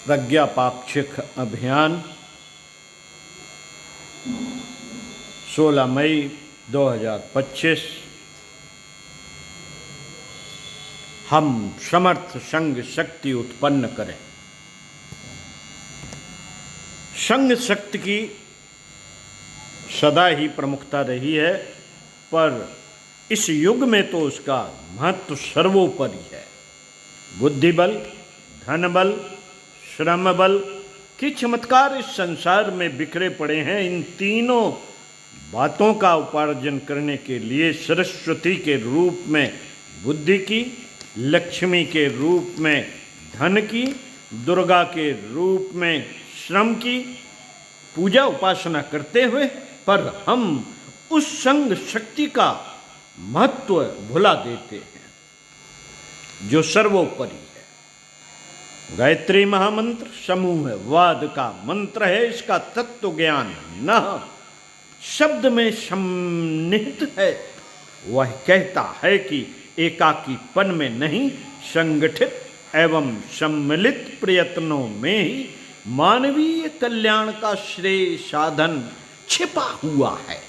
प्रज्ञा पाक्षिक अभियान 16 मई 2025। हम समर्थ संघ शक्ति उत्पन्न करें। संघ शक्ति की सदा ही प्रमुखता रही है, पर इस युग में तो उसका महत्व सर्वोपरि है। बुद्धि बल, धन बल, श्रम बल के चमत्कार इस संसार में बिखरे पड़े हैं। इन तीनों बातों का उपार्जन करने के लिए सरस्वती के रूप में बुद्धि की, लक्ष्मी के रूप में धन की, दुर्गा के रूप में श्रम की पूजा उपासना करते हुए, पर हम उस संघ शक्ति का महत्व भुला देते हैं जो सर्वोपरि है। गायत्री महामंत्र समूहवाद का मंत्र है। इसका तत्व ज्ञान न शब्द में सम्निहित है। वह कहता है कि एकाकीपन में नहीं, संगठित एवं सम्मिलित प्रयत्नों में ही मानवीय कल्याण का श्रेय साधन छिपा हुआ है।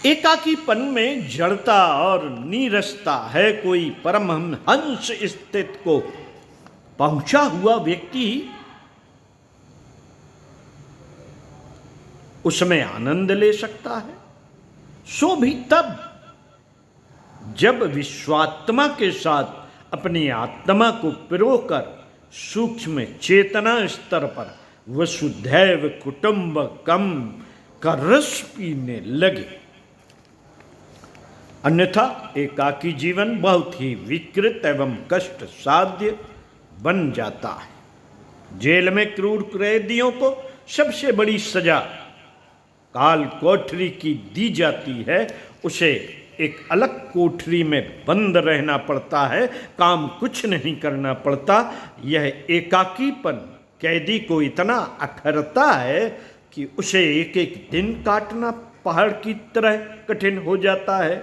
एकाकीपन में जड़ता और नीरसता है। कोई परमहंस स्थिति को पहुंचा हुआ व्यक्ति उसमें आनंद ले सकता है, सो भी तब जब विश्वात्मा के साथ अपनी आत्मा को पिरोकर सूक्ष्म चेतना स्तर पर वसुधैव कुटुंबकम का रस पीने लगे। अन्यथा एकाकी जीवन बहुत ही विकृत एवं कष्ट साध्य बन जाता है। जेल में क्रूर कैदियों को सबसे बड़ी सजा काल कोठरी की दी जाती है। उसे एक अलग कोठरी में बंद रहना पड़ता है, काम कुछ नहीं करना पड़ता। यह एकाकीपन कैदी को इतना अखरता है कि उसे एक एक दिन काटना पहाड़ की तरह कठिन हो जाता है।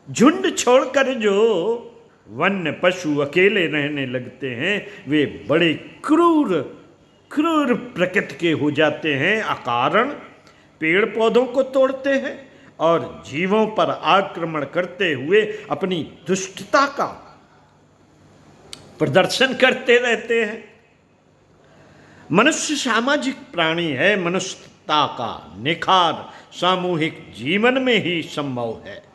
झुंड छोड़कर जो वन्य पशु अकेले रहने लगते हैं, वे बड़े क्रूर प्रकृति के हो जाते हैं। अकारण पेड़ पौधों को तोड़ते हैं और जीवों पर आक्रमण करते हुए अपनी दुष्टता का प्रदर्शन करते रहते हैं। मनुष्य सामाजिक प्राणी है। मनुष्यता का निखार सामूहिक जीवन में ही संभव है।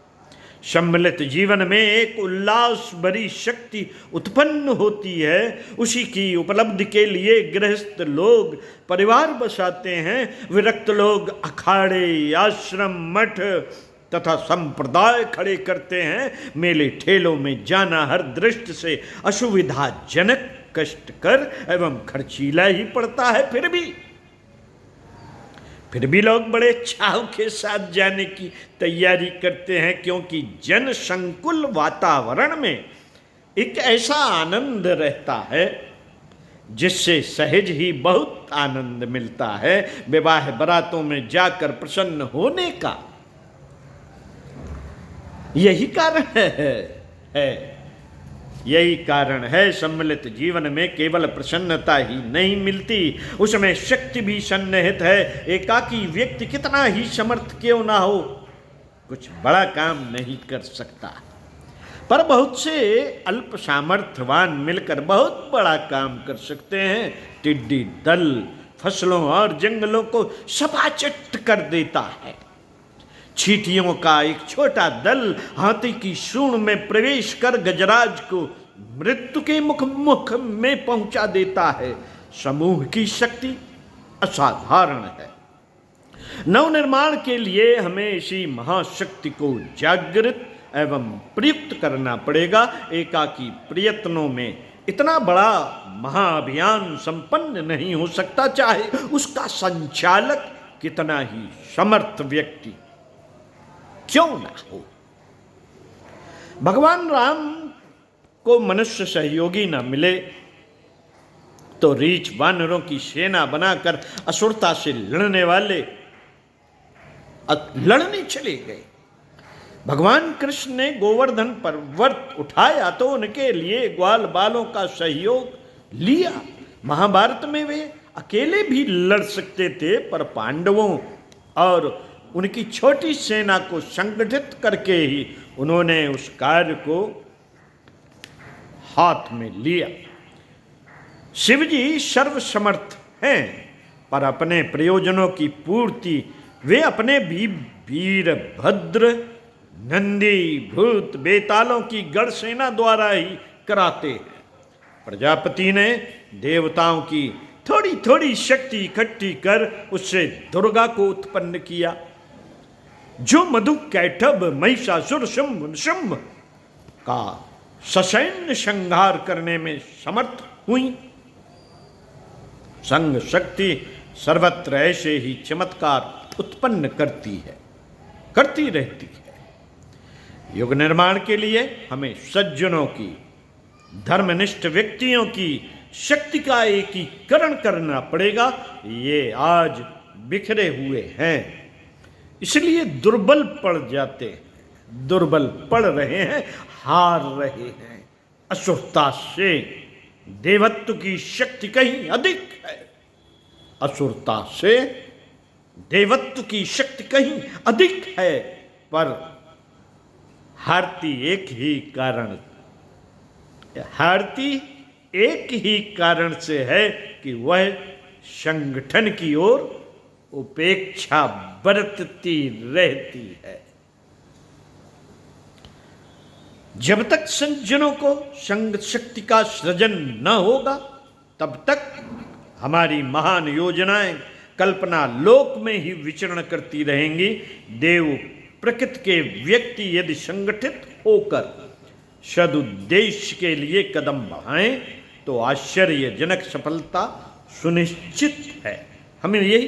सम्मिलित जीवन में एक उल्लास भरी शक्ति उत्पन्न होती है। उसी की उपलब्धि के लिए गृहस्थ लोग परिवार बसाते हैं। विरक्त लोग अखाड़े, आश्रम, मठ तथा संप्रदाय खड़े करते हैं। मेले ठेलों में जाना हर दृष्टि से असुविधाजनक, कष्टकर एवं खर्चीला ही पड़ता है। फिर भी लोग बड़े चाव के साथ जाने की तैयारी करते हैं, क्योंकि जन संकुल वातावरण में एक ऐसा आनंद रहता है जिससे सहज ही बहुत आनंद मिलता है। विवाह बारातों में जाकर प्रसन्न होने का यही कारण है। यही कारण है सम्मिलित जीवन में केवल प्रसन्नता ही नहीं मिलती, उसमें शक्ति भी सन्निहित है। एकाकी व्यक्ति कितना ही समर्थ क्यों ना हो, कुछ बड़ा काम नहीं कर सकता, पर बहुत से अल्प सामर्थ्यवान मिलकर बहुत बड़ा काम कर सकते हैं। टिड्डी दल फसलों और जंगलों को सपाचट कर देता है। चींटियों का एक छोटा दल हाथी की सूंड में प्रवेश कर गजराज को मृत्यु के मुख में पहुंचा देता है। समूह की शक्ति असाधारण है। नवनिर्माण के लिए हमें इसी महाशक्ति को जागृत एवं प्रयुक्त करना पड़ेगा। एकाकी प्रयत्नों में इतना बड़ा महाअभियान संपन्न नहीं हो सकता, चाहे उसका संचालक कितना ही समर्थ व्यक्ति क्यों ना हो। भगवान राम को मनुष्य सहयोगी न मिले तो रीछ वानरों की सेना बनाकर असुरता से लड़ने चले गए। भगवान कृष्ण ने गोवर्धन पर्वत उठाया तो उनके लिए ग्वाल बालों का सहयोग लिया। महाभारत में वे अकेले भी लड़ सकते थे, पर पांडवों और उनकी छोटी सेना को संगठित करके ही उन्होंने उस कार्य को हाथ में लिया। शिवजी सर्वसमर्थ हैं, पर अपने प्रयोजनों की पूर्ति वे अपने भी वीरभद्र, नंदी, भूत, बेतालों की गढ़ सेना द्वारा ही कराते हैं। प्रजापति ने देवताओं की थोड़ी थोड़ी शक्ति इकट्ठी कर उससे दुर्गा को उत्पन्न किया, जो मधु, कैटभ, महिषासुर, शुंभ निशुंभ का ससैन्य संहार करने में समर्थ हुई। संग शक्ति सर्वत्र ऐसे ही चमत्कार उत्पन्न करती रहती है। युग निर्माण के लिए हमें सज्जनों की, धर्मनिष्ठ व्यक्तियों की शक्ति का एकीकरण करना पड़ेगा। ये आज बिखरे हुए हैं, इसलिए दुर्बल पड़ जाते हैं, दुर्बल पड़ रहे हैं, हार रहे हैं। असुरता से देवत्व की शक्ति कहीं अधिक है, असुरता से देवत्व की शक्ति कहीं अधिक है, पर हारती एक ही कारण से है कि वह संगठन की ओर उपेक्षा बरतती रहती है। जब तक संजनों को संग शक्ति का सृजन न होगा, तब तक हमारी महान योजनाएं कल्पना लोक में ही विचरण करती रहेंगी। देव प्रकृति के व्यक्ति यदि संगठित होकर सदुद्देश्य के लिए कदम बढ़ाएं तो आश्चर्यजनक सफलता सुनिश्चित है। हमें यही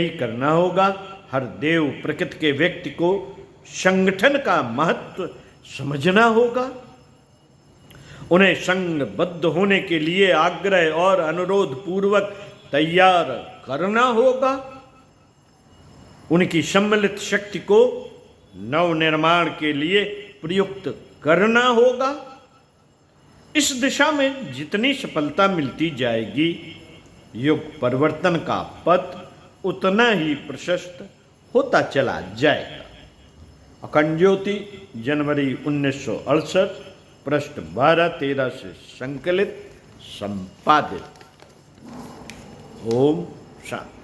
करना होगा। हर देव प्रकृति के व्यक्ति को संगठन का महत्व समझना होगा, उन्हें संघबद्ध होने के लिए आग्रह और अनुरोध पूर्वक तैयार करना होगा, उनकी सम्मिलित शक्ति को नवनिर्माण के लिए प्रयुक्त करना होगा। इस दिशा में जितनी सफलता मिलती जाएगी, युग परिवर्तन का पथ उतना ही प्रशस्त होता चला जाएगा। अखंड ज्योति, जनवरी 1968, पृष्ठ 12-13 से संकलित, संपादित। ओम शांति।